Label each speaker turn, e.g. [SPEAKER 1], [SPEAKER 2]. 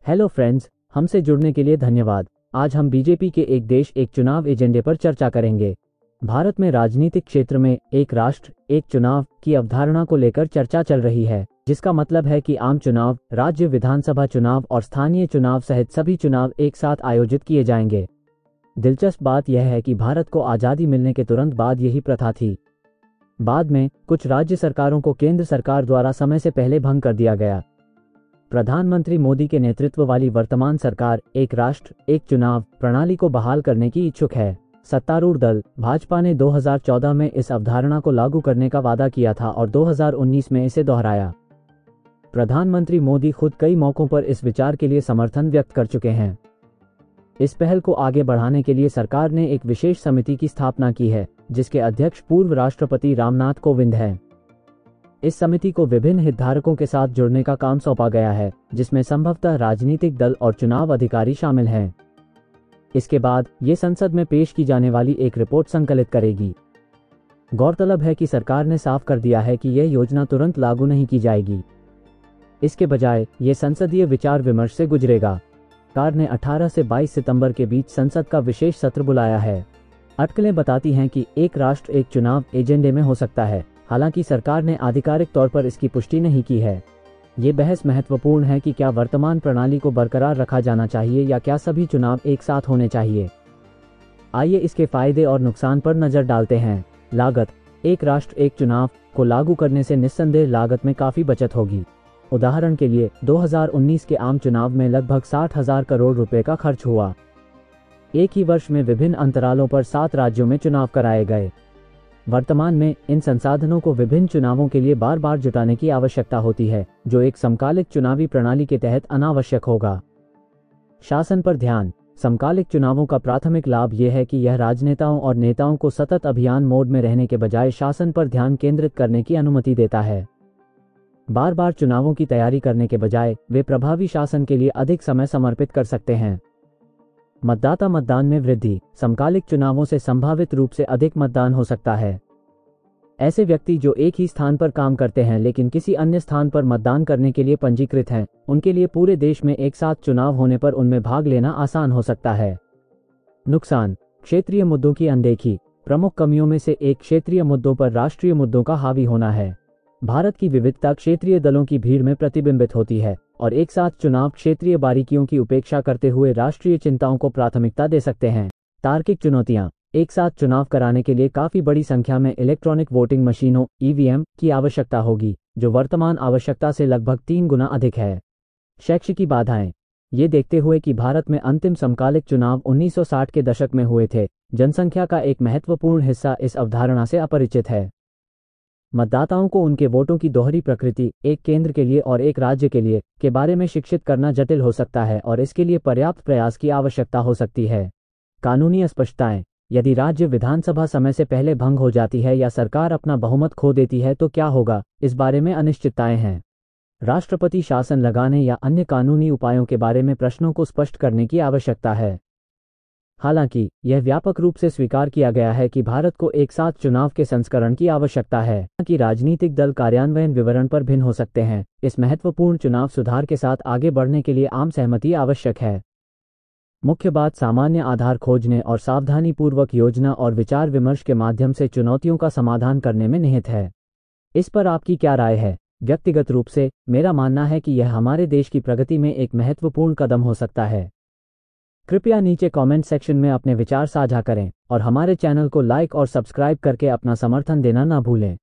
[SPEAKER 1] Hello friends, हमसे जुड़ने के लिए धन्यवाद। आज हम बीजेपी के एक देश एक चुनाव एजेंडे पर चर्चा करेंगे। भारत में राजनीतिक क्षेत्र में एक राष्ट्र एक चुनाव की अवधारणा को लेकर चर्चा चल रही है, जिसका मतलब है कि आम चुनाव, राज्य विधानसभा चुनाव और स्थानीय चुनाव सहित सभी चुनाव एक साथ आयोजित किए जाएंगे। दिलचस्प बात यह है कि भारत को आज़ादी मिलने के तुरंत बाद यही प्रथा थी। बाद में कुछ राज्य सरकारों को केंद्र सरकार द्वारा समय से पहले भंग कर दिया गया। प्रधानमंत्री मोदी के नेतृत्व वाली वर्तमान सरकार एक राष्ट्र एक चुनाव प्रणाली को बहाल करने की इच्छुक है। सत्तारूढ़ दल भाजपा ने 2014 में इस अवधारणा को लागू करने का वादा किया था और 2019 में इसे दोहराया। प्रधानमंत्री मोदी खुद कई मौकों पर इस विचार के लिए समर्थन व्यक्त कर चुके हैं। इस पहल को आगे बढ़ाने के लिए सरकार ने एक विशेष समिति की स्थापना की है, जिसके अध्यक्ष पूर्व राष्ट्रपति रामनाथ कोविंद हैं। इस समिति को विभिन्न हितधारकों के साथ जुड़ने का काम सौंपा गया है, जिसमें संभवतः राजनीतिक दल और चुनाव अधिकारी शामिल हैं। इसके बाद ये संसद में पेश की जाने वाली एक रिपोर्ट संकलित करेगी। गौरतलब है कि सरकार ने साफ कर दिया है कि यह योजना तुरंत लागू नहीं की जाएगी। इसके बजाय ये संसदीय विचार विमर्श से गुजरेगा। सरकार ने 18 से 22 सितंबर के बीच संसद का विशेष सत्र बुलाया है। अटकलें बताती हैं कि एक राष्ट्र एक चुनाव एजेंडे में हो सकता है, हालांकि सरकार ने आधिकारिक तौर पर इसकी पुष्टि नहीं की है। ये बहस महत्वपूर्ण है कि क्या वर्तमान प्रणाली को बरकरार रखा जाना चाहिए या क्या सभी चुनाव एक साथ होने चाहिए। आइए इसके फायदे और नुकसान पर नजर डालते हैं। लागत। एक राष्ट्र एक चुनाव को लागू करने से निस्संदेह लागत में काफ़ी बचत होगी। उदाहरण के लिए 2019 के आम चुनाव में लगभग 60,000 करोड़ रुपए का खर्च हुआ। एक ही वर्ष में विभिन्न अंतरालों पर 7 राज्यों में चुनाव कराए गए। वर्तमान में इन संसाधनों को विभिन्न चुनावों के लिए बार बार जुटाने की आवश्यकता होती है, जो एक समकालिक चुनावी प्रणाली के तहत अनावश्यक होगा। शासन पर ध्यान। समकालिक चुनावों का प्राथमिक लाभ यह है कि यह राजनेताओं और नेताओं को सतत अभियान मोड में रहने के बजाय शासन पर ध्यान केंद्रित करने की अनुमति देता है। बार बार चुनावों की तैयारी करने के बजाय वे प्रभावी शासन के लिए अधिक समय समर्पित कर सकते हैं। मतदाता मतदान में वृद्धि। समकालिक चुनावों से संभावित रूप से अधिक मतदान हो सकता है। ऐसे व्यक्ति जो एक ही स्थान पर काम करते हैं लेकिन किसी अन्य स्थान पर मतदान करने के लिए पंजीकृत हैं, उनके लिए पूरे देश में एक साथ चुनाव होने पर उनमें भाग लेना आसान हो सकता है। नुकसान। क्षेत्रीय मुद्दों की अनदेखी। प्रमुख कमियों में से एक क्षेत्रीय मुद्दों पर राष्ट्रीय मुद्दों का हावी होना है। भारत की विविधता क्षेत्रीय दलों की भीड़ में प्रतिबिंबित होती है और एक साथ चुनाव क्षेत्रीय बारीकियों की उपेक्षा करते हुए राष्ट्रीय चिंताओं को प्राथमिकता दे सकते हैं। तार्किक चुनौतियां। एक साथ चुनाव कराने के लिए काफी बड़ी संख्या में इलेक्ट्रॉनिक वोटिंग मशीनों (ईवीएम) की आवश्यकता होगी, जो वर्तमान आवश्यकता से लगभग 3 गुना अधिक है। शैक्षिकी बाधाएं। ये देखते हुए कि भारत में अंतिम समकालिक चुनाव 1960 के दशक में हुए थे, जनसंख्या का एक महत्वपूर्ण हिस्सा इस अवधारणा से अपरिचित है। मतदाताओं को उनके वोटों की दोहरी प्रकृति, एक केंद्र के लिए और एक राज्य के लिए, के बारे में शिक्षित करना जटिल हो सकता है और इसके लिए पर्याप्त प्रयास की आवश्यकता हो सकती है। कानूनी अस्पष्टताएं। यदि राज्य विधानसभा समय से पहले भंग हो जाती है या सरकार अपना बहुमत खो देती है तो क्या होगा, इस बारे में अनिश्चितताएं हैं। राष्ट्रपति शासन लगाने या अन्य कानूनी उपायों के बारे में प्रश्नों को स्पष्ट करने की आवश्यकता है। हालांकि यह व्यापक रूप से स्वीकार किया गया है कि भारत को एक साथ चुनाव के संस्करण की आवश्यकता है कि राजनीतिक दल कार्यान्वयन विवरण पर भिन्न हो सकते हैं। इस महत्वपूर्ण चुनाव सुधार के साथ आगे बढ़ने के लिए आम सहमति आवश्यक है। मुख्य बात सामान्य आधार खोजने और सावधानीपूर्वक योजना और विचार विमर्श के माध्यम से चुनौतियों का समाधान करने में निहित है। इस पर आपकी क्या राय है? व्यक्तिगत रूप से मेरा मानना है कि यह हमारे देश की प्रगति में एक महत्वपूर्ण कदम हो सकता है। कृपया नीचे कमेंट सेक्शन में अपने विचार साझा करें और हमारे चैनल को लाइक और सब्सक्राइब करके अपना समर्थन देना ना भूलें।